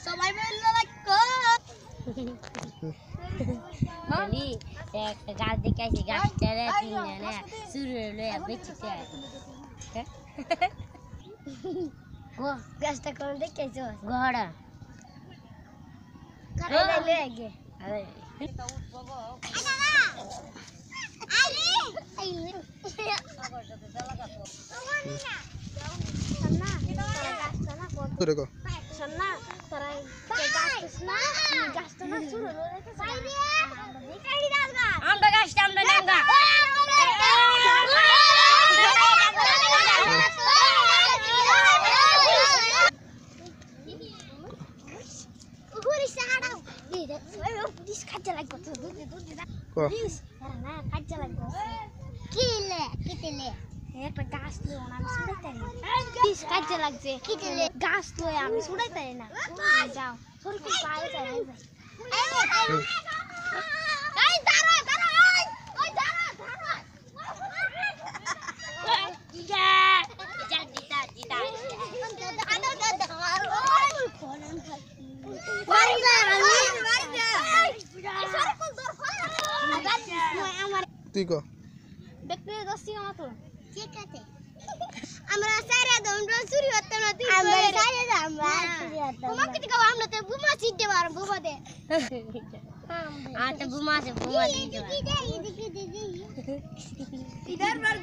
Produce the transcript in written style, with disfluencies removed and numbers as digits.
সবাই মিলে লাগো বলি একটা গাছ দেখাইছি গাছটা তিনজনে শুরু হলো বেঁচেছে গাছটা কোন দেখাইছো ঘোড়া কাটাইলে আগে আরে সন্না তোরা গাছটা না শুরু আমরা গাছটা আমরা নামগা একটা গাছ লই আমি ছুড়াইতে কাজে লাগছে গাছ লই আমি ছুড়াইতে না যাও সরি কি পায়ে যায় এই দাঁড়া দাঁড়া ওই দাঁড়া দাঁড়া জিতা জিতা জিতা তুই কো দেখতে দস্তি মতো ঠিক আছে আমরা সারা দমরা চুরি হতো না তুই আমরা সারা আমরা চুরি হতো তোমাকে তো আমরা তো বুমা ছিটতে পারব বুমা দে তো বুমা আছে বুমা দিতে ইধর মার